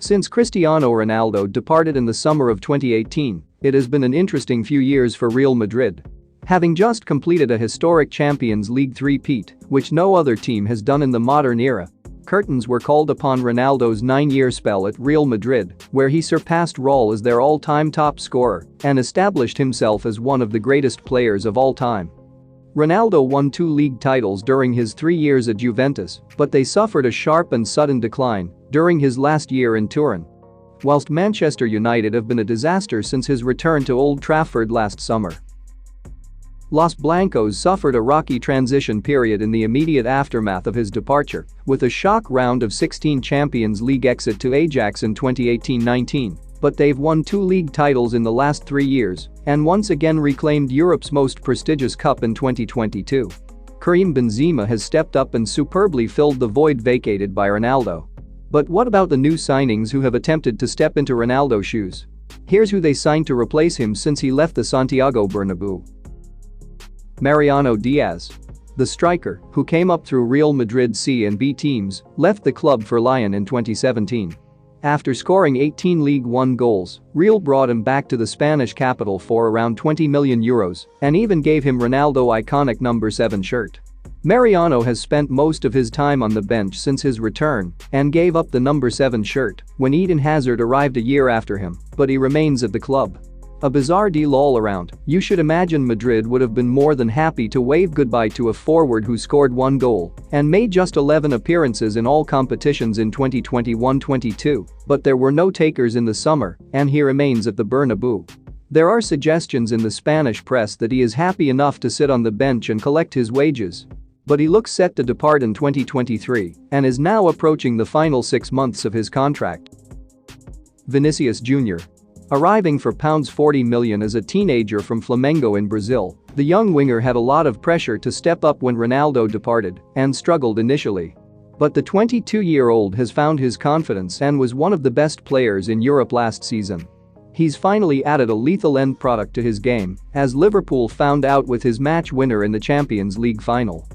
Since Cristiano Ronaldo departed in the summer of 2018, it has been an interesting few years for Real Madrid. Having just completed a historic Champions League three-peat, which no other team has done in the modern era, curtains were called upon Ronaldo's 9-year spell at Real Madrid, where he surpassed Raul as their all-time top scorer and established himself as one of the greatest players of all time. Ronaldo won 2 league titles during his 3 years at Juventus, but they suffered a sharp and sudden decline during his last year in Turin. Whilst Manchester United have been a disaster since his return to Old Trafford last summer. Los Blancos suffered a rocky transition period in the immediate aftermath of his departure, with a shock round of 16 Champions League exit to Ajax in 2018-19, but they've won 2 league titles in the last 3 years and once again reclaimed Europe's most prestigious cup in 2022. Karim Benzema has stepped up and superbly filled the void vacated by Ronaldo. But what about the new signings who have attempted to step into Ronaldo's shoes? Here's who they signed to replace him since he left the Santiago Bernabeu. Mariano Diaz. The striker, who came up through Real Madrid C and B teams, left the club for Lyon in 2017. After scoring 18 League One goals, Real brought him back to the Spanish capital for around €20 million and even gave him Ronaldo iconic number 7 shirt. Mariano has spent most of his time on the bench since his return and gave up the number 7 shirt when Eden Hazard arrived a year after him, but he remains at the club. A bizarre deal all around. You should imagine Madrid would have been more than happy to wave goodbye to a forward who scored 1 goal and made just 11 appearances in all competitions in 2021-22, but there were no takers in the summer and he remains at the Bernabeu. There are suggestions in the Spanish press that he is happy enough to sit on the bench and collect his wages. But he looks set to depart in 2023 and is now approaching the final 6 months of his contract. Vinicius Jr. Arriving for £40 million as a teenager from Flamengo in Brazil, the young winger had a lot of pressure to step up when Ronaldo departed and struggled initially. But the 22-year-old has found his confidence and was one of the best players in Europe last season. He's finally added a lethal end product to his game, as Liverpool found out with his match winner in the Champions League final.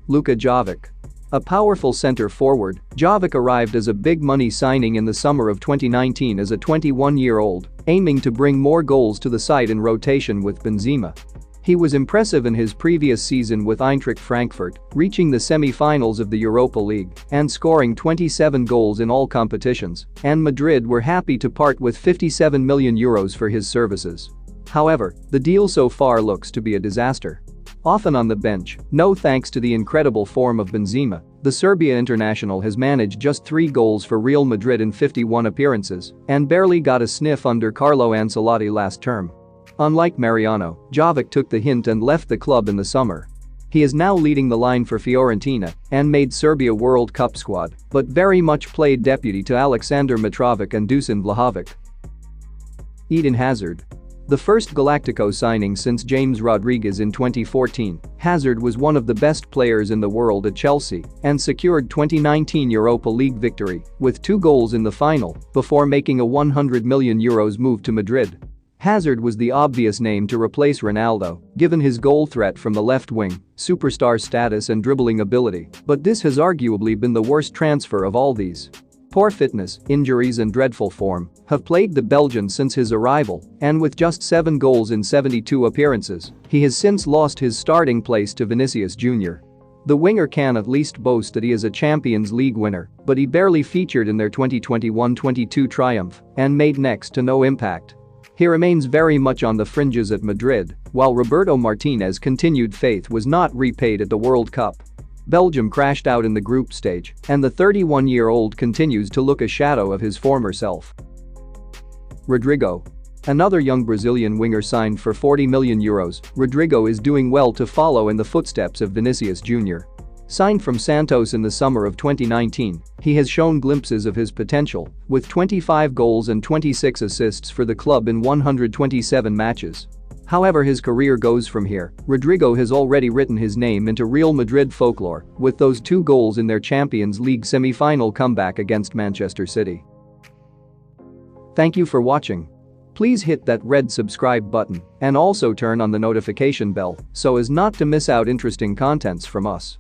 Luka Jovic. A powerful center forward, Jovic arrived as a big money signing in the summer of 2019 as a 21-year-old, aiming to bring more goals to the side in rotation with Benzema. He was impressive in his previous season with Eintracht Frankfurt, reaching the semi-finals of the Europa League and scoring 27 goals in all competitions, and Madrid were happy to part with €57 million for his services. However, the deal so far looks to be a disaster. Often on the bench, no thanks to the incredible form of Benzema, the Serbia international has managed just 3 goals for Real Madrid in 51 appearances and barely got a sniff under Carlo Ancelotti last term. Unlike Mariano, Jovic took the hint and left the club in the summer. He is now leading the line for Fiorentina and made Serbia World Cup squad, but very much played deputy to Aleksandar Mitrovic and Dusan Vlahovic. Eden Hazard. The first Galactico signing since James Rodriguez in 2014, Hazard was one of the best players in the world at Chelsea and secured 2019 Europa League victory with 2 goals in the final before making a €100 million move to Madrid. Hazard was the obvious name to replace Ronaldo, given his goal threat from the left wing, superstar status and dribbling ability, but this has arguably been the worst transfer of all these. Poor fitness, injuries and dreadful form have plagued the Belgian since his arrival, and with just 7 goals in 72 appearances, he has since lost his starting place to Vinicius Jr. The winger can at least boast that he is a Champions League winner, but he barely featured in their 2021-22 triumph and made next to no impact. He remains very much on the fringes at Madrid, while Roberto Martinez's continued faith was not repaid at the World Cup. Belgium crashed out in the group stage, and the 31-year-old continues to look a shadow of his former self. Rodrigo. Another young Brazilian winger signed for €40 million, Rodrigo is doing well to follow in the footsteps of Vinicius Jr. Signed from Santos in the summer of 2019, he has shown glimpses of his potential, with 25 goals and 26 assists for the club in 127 matches. However his career goes from here, Rodrigo has already written his name into Real Madrid folklore with those 2 goals in their Champions League semi-final comeback against Manchester City. Thank you for watching. Please hit that red subscribe button and also turn on the notification bell so as not to miss out interesting contents from us.